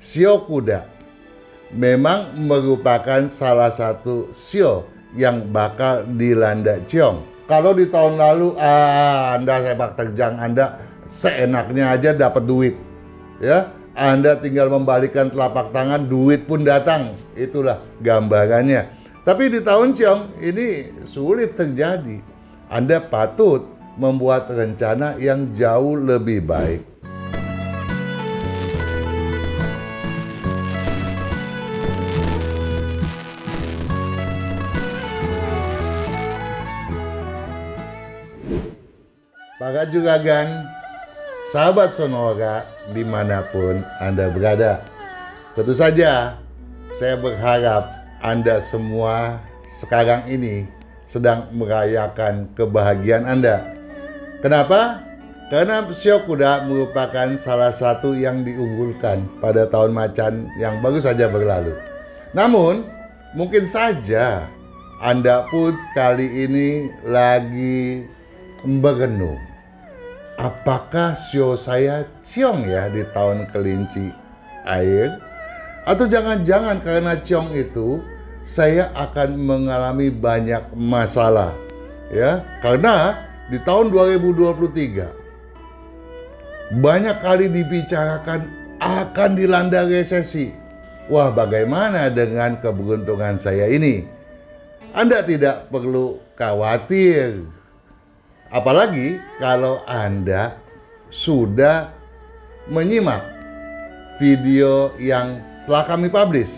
Shio kuda memang merupakan salah satu shio yang bakal dilanda ciong. Kalau di tahun lalu Anda sepak terjang Anda seenaknya aja dapat duit, ya, Anda tinggal membalikan telapak tangan, duit pun datang. Itulah gambarannya. Tapi di tahun ciong ini sulit terjadi. Anda patut membuat rencana yang jauh lebih baik. Para juragan, sahabat Sonora dimanapun Anda berada, tentu saja saya berharap Anda semua sekarang ini sedang merayakan kebahagiaan Anda. Kenapa? Karena shio kuda merupakan salah satu yang diunggulkan pada tahun macan yang baru saja berlalu. Namun, mungkin saja Anda pun kali ini lagi berenung. Apakah shio saya ciong ya di tahun kelinci air? Atau jangan-jangan karena ciong itu saya akan mengalami banyak masalah, ya? Karena di tahun 2023 banyak kali dibicarakan akan dilanda resesi. Wah, bagaimana dengan keberuntungan saya ini? Anda tidak perlu khawatir. Apalagi kalau Anda sudah menyimak video yang telah kami publish,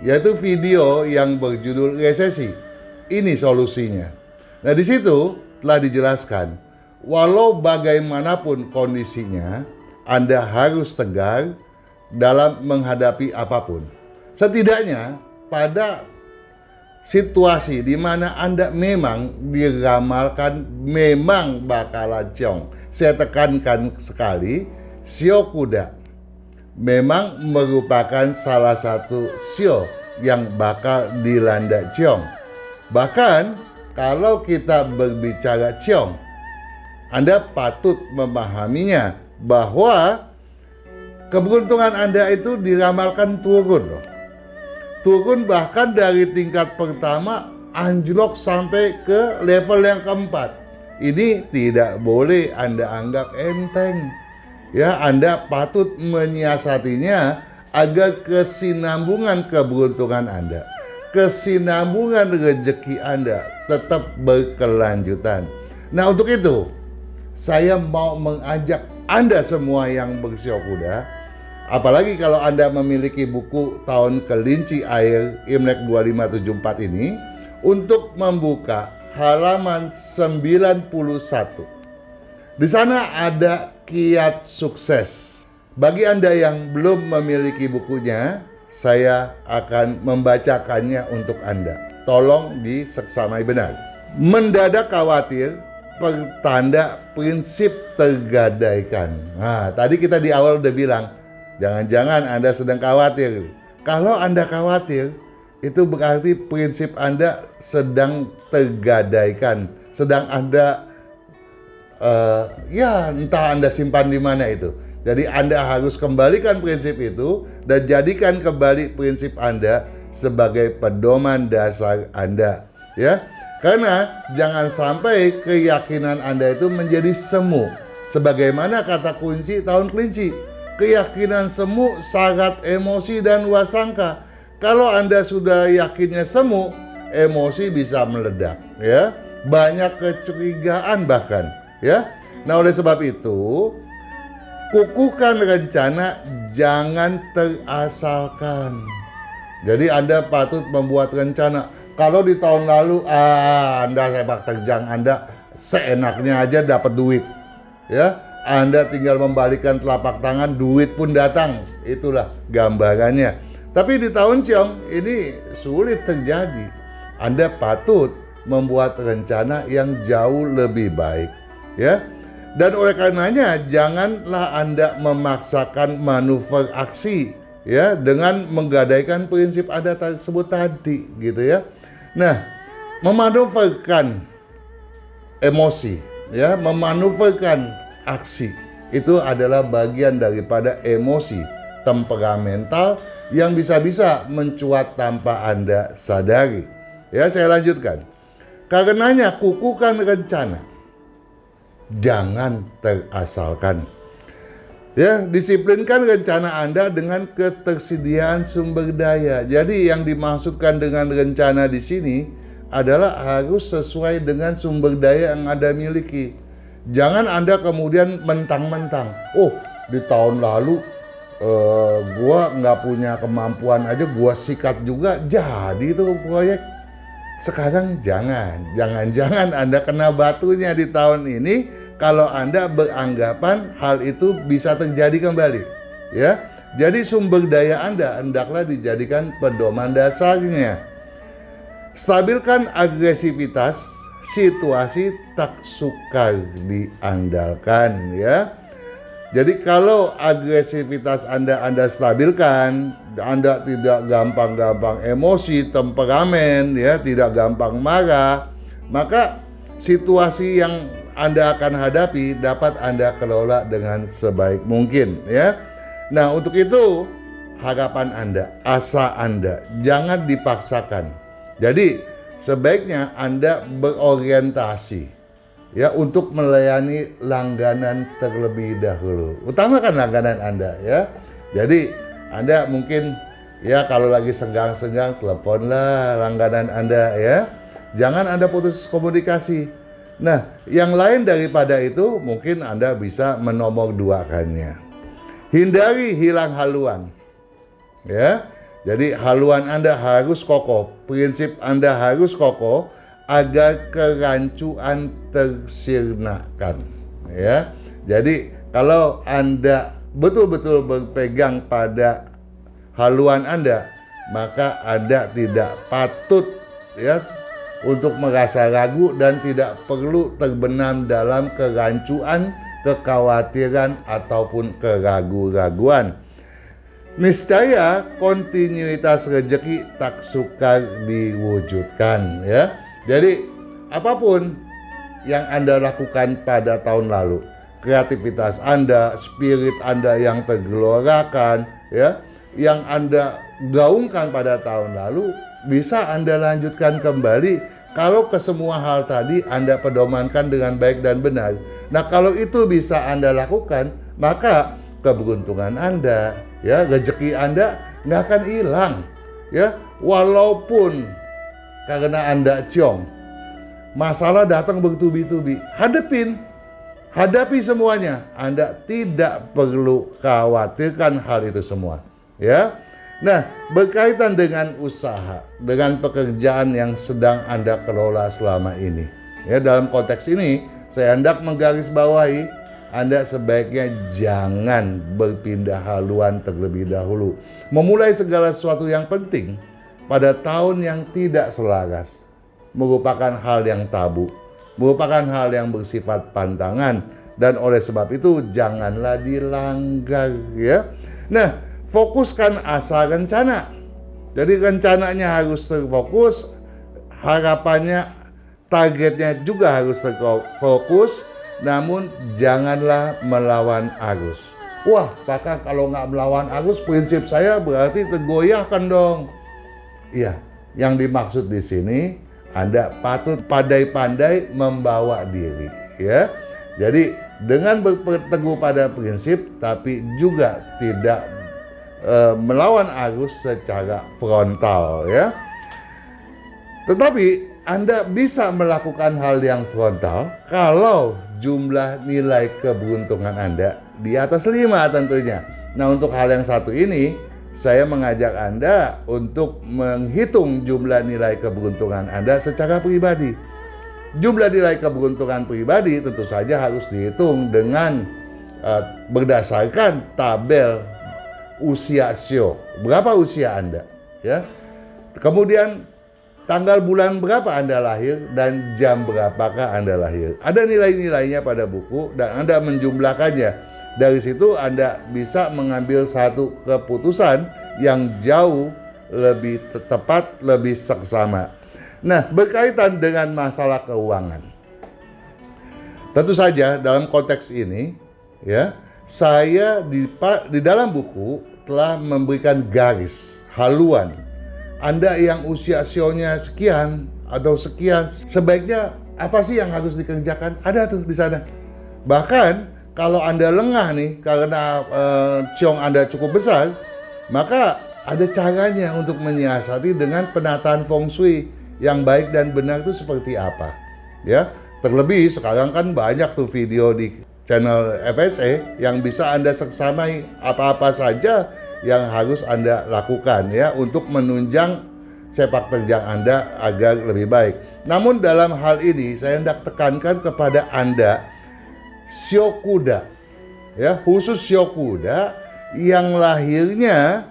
yaitu video yang berjudul resesi. Ini solusinya. Nah, di situ telah dijelaskan, walau bagaimanapun kondisinya, Anda harus tegar dalam menghadapi apapun. Setidaknya pada situasi di mana Anda memang diramalkan memang bakalan ciong. Saya tekankan sekali, shio kuda memang merupakan salah satu shio yang bakal dilanda ciong. Bahkan kalau kita berbicara ciong, Anda patut memahaminya bahwa keberuntungan Anda itu diramalkan turun loh. Turun bahkan dari tingkat pertama anjlok sampai ke level yang keempat. Ini tidak boleh Anda anggap enteng. Ya, Anda patut menyiasatinya agar kesinambungan keberuntungan Anda, kesinambungan rezeki Anda tetap berkelanjutan. Nah, untuk itu saya mau mengajak Anda semua yang bershio kuda, apalagi kalau Anda memiliki buku Tahun Kelinci Air Imlek 2574 ini, untuk membuka halaman 91. Di sana ada kiat sukses. Bagi Anda yang belum memiliki bukunya, saya akan membacakannya untuk Anda. Tolong diseksamai benar. Mendadak khawatir, pertanda prinsip tergadaikan. Nah, tadi kita di awal udah bilang, jangan-jangan Anda sedang khawatir. Kalau Anda khawatir, itu berarti prinsip Anda sedang tergadaikan. Sedang Anda, entah Anda simpan di mana itu. Jadi Anda harus kembalikan prinsip itu dan jadikan kembali prinsip Anda sebagai pedoman dasar Anda. Ya, karena jangan sampai keyakinan Anda itu menjadi semu. Sebagaimana kata kunci tahun kelinci, keyakinan semu syarat emosi dan wasangka. Kalau Anda sudah yakinnya semu, emosi bisa meledak, ya. Banyak kecurigaan bahkan, ya. Nah, oleh sebab itu, kukuhkan rencana, jangan terasalkan. Jadi Anda patut membuat rencana. Kalau di tahun lalu Anda sepak terjang Anda seenaknya aja dapat duit, ya. Anda tinggal membalikan telapak tangan, duit pun datang. Itulah gambarannya. Tapi di tahun ciong ini sulit terjadi. Anda patut membuat rencana yang jauh lebih baik, ya. Dan oleh karenanya janganlah Anda memaksakan manuver aksi, ya, dengan menggadaikan prinsip Anda tersebut tadi, gitu ya. Nah, memanuverkan emosi, ya, memanuverkan aksi itu adalah bagian daripada emosi. temperamental yang bisa-bisa mencuat tanpa Anda sadari. Ya, saya lanjutkan. Karenanya kukuhkan rencana. Jangan terasalkan. Ya, disiplinkan rencana Anda dengan ketersediaan sumber daya. Jadi yang dimaksudkan dengan rencana di sini adalah harus sesuai dengan sumber daya yang Anda miliki. Jangan Anda kemudian mentang-mentang, oh di tahun lalu gua nggak punya kemampuan aja, gua sikat juga jadi itu proyek. Sekarang jangan Anda kena batunya di tahun ini kalau Anda beranggapan hal itu bisa terjadi kembali, ya. Jadi sumber daya Anda hendaklah dijadikan pedoman dasarnya. Stabilkan agresivitas, situasi tak sukar diandalkan, ya. Jadi kalau agresivitas Anda stabilkan, Anda tidak gampang-gampang emosi, temperamen, ya, tidak gampang marah, maka situasi yang Anda akan hadapi dapat Anda kelola dengan sebaik mungkin, ya. Nah, untuk itu harapan Anda, asa Anda jangan dipaksakan. Jadi sebaiknya Anda berorientasi, ya, untuk melayani langganan terlebih dahulu. Utamakan langganan Anda, ya. Jadi Anda mungkin, ya, kalau lagi senggang-senggang teleponlah langganan Anda, ya. Jangan Anda putus komunikasi. Nah, yang lain daripada itu mungkin Anda bisa menomorduakannya. Hindari hilang haluan. Ya. Jadi haluan Anda harus kokoh, prinsip Anda harus kokoh agar kerancuan tersirnakan. Ya. Jadi kalau Anda betul-betul berpegang pada haluan Anda, maka Anda tidak patut, ya, untuk merasa ragu dan tidak perlu terbenam dalam kerancuan, kekhawatiran ataupun keraguan-raguan. Niscaya kontinuitas rezeki tak sukar diwujudkan, ya. Jadi apapun yang Anda lakukan pada tahun lalu, kreativitas Anda, spirit Anda yang tergelorakan, ya, yang Anda gaungkan pada tahun lalu, bisa Anda lanjutkan kembali kalau kesemua hal tadi Anda pedomankan dengan baik dan benar. Nah, kalau itu bisa Anda lakukan, maka keberuntungan Anda, ya, rezeki Anda nggak akan hilang, ya. Walaupun karena Anda ciong, masalah datang bertubi-tubi, hadapi semuanya. Anda tidak perlu khawatirkan hal itu semua, ya. Nah, berkaitan dengan usaha, dengan pekerjaan yang sedang Anda kelola selama ini, ya, dalam konteks ini saya hendak menggarisbawahi Anda sebaiknya jangan berpindah haluan terlebih dahulu. Memulai segala sesuatu yang penting pada tahun yang tidak selaras merupakan hal yang tabu, merupakan hal yang bersifat pantangan, dan oleh sebab itu janganlah dilanggar, ya. Nah, fokuskan asa rencana. Jadi rencananya harus terfokus, harapannya, targetnya juga harus terfokus, namun janganlah melawan arus. Wah, Kakak, kalau nggak melawan arus, prinsip saya berarti tergoyahkan dong. Iya, yang dimaksud di sini Anda patut pandai-pandai membawa diri, ya. Jadi dengan berteguh pada prinsip, tapi juga tidak melawan arus secara frontal, ya. Tetapi Anda bisa melakukan hal yang frontal kalau jumlah nilai keberuntungan Anda di atas 5 tentunya. Nah, untuk hal yang satu ini saya mengajak Anda untuk menghitung jumlah nilai keberuntungan Anda secara pribadi. Jumlah nilai keberuntungan pribadi tentu saja harus dihitung dengan berdasarkan tabel usia sio. Berapa usia Anda, ya? Kemudian tanggal bulan berapa Anda lahir dan jam berapakah Anda lahir. Ada nilai-nilainya pada buku dan Anda menjumlahkannya. Dari situ Anda bisa mengambil satu keputusan yang jauh lebih tepat, lebih seksama. Nah, berkaitan dengan masalah keuangan. Tentu saja dalam konteks ini, ya, saya di dalam buku telah memberikan garis, haluan. Anda yang usia sionya sekian atau sekian, sebaiknya apa sih yang harus dikerjakan? Ada tuh di sana. Bahkan kalau Anda lengah nih karena ciong Anda cukup besar, maka ada caranya untuk menyiasati dengan penataan feng shui yang baik dan benar itu seperti apa. Ya, terlebih sekarang kan banyak tuh video di channel FSA yang bisa Anda seksamai apa-apa saja yang harus Anda lakukan ya untuk menunjang sepak terjang Anda agar lebih baik. Namun dalam hal ini saya hendak tekankan kepada Anda Shiokuda ya, khusus Shiokuda yang lahirnya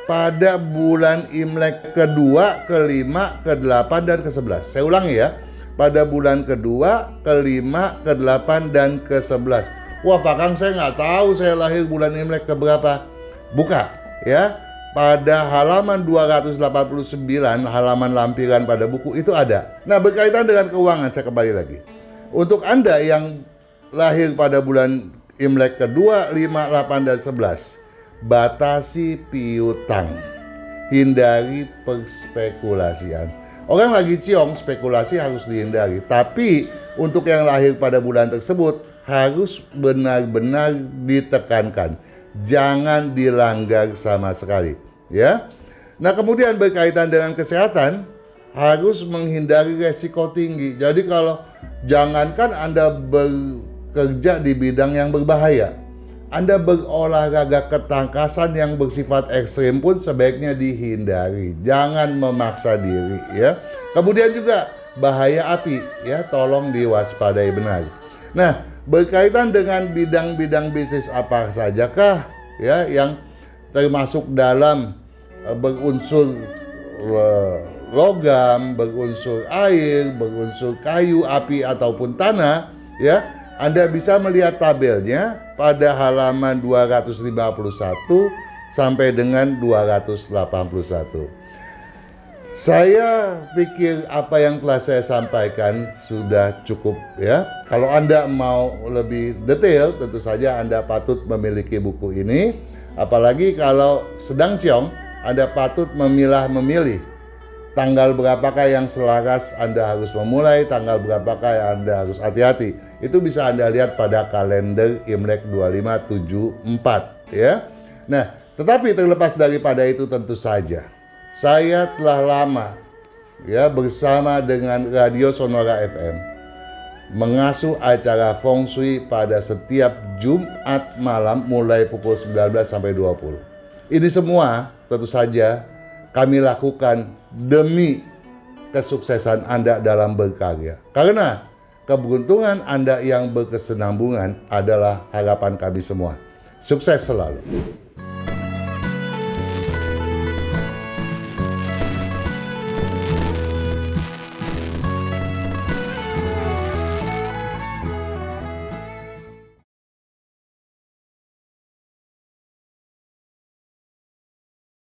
pada bulan Imlek kedua, kelima, ke-8 dan ke-11. Saya ulangi ya. Pada bulan kedua, kelima, ke-8 dan ke-11. Wah, Pak Kang, saya nggak tahu saya lahir bulan Imlek keberapa. Buka ya. Pada halaman 289, halaman lampiran pada buku itu ada. Nah, berkaitan dengan keuangan, saya kembali lagi. Untuk Anda yang lahir pada bulan Imlek kedua, 5, 8, dan 11, batasi piutang. Hindari perspekulasian. Orang lagi ciong, spekulasi harus dihindari. Tapi untuk yang lahir pada bulan tersebut harus benar-benar ditekankan. Jangan dilanggar sama sekali, ya. Nah, kemudian berkaitan dengan kesehatan, harus menghindari resiko tinggi. Jadi kalau jangankan Anda bekerja di bidang yang berbahaya, Anda berolahraga ketangkasan yang bersifat ekstrim pun sebaiknya dihindari. Jangan memaksa diri ya. Kemudian juga bahaya api ya, tolong diwaspadai benar. Nah, berkaitan dengan bidang-bidang bisnis apa sajakah ya yang termasuk dalam berunsur logam, berunsur air, berunsur kayu, api ataupun tanah ya. Anda bisa melihat tabelnya pada halaman 251 sampai dengan 281. Saya pikir apa yang telah saya sampaikan sudah cukup ya. Kalau Anda mau lebih detail, tentu saja Anda patut memiliki buku ini. Apalagi kalau sedang ciong, Anda patut memilah-memilih tanggal berapakah yang selaras Anda harus memulai, tanggal berapakah yang Anda harus hati-hati. Itu bisa Anda lihat pada kalender Imlek 2574 ya. Nah, tetapi terlepas daripada itu tentu saja saya telah lama ya bersama dengan Radio Sonora FM mengasuh acara feng shui pada setiap Jumat malam mulai pukul 19 sampai 20. Ini semua tentu saja kami lakukan demi kesuksesan Anda dalam berkarya. Karena keberuntungan Anda yang berkesinambungan adalah harapan kami semua. Sukses selalu.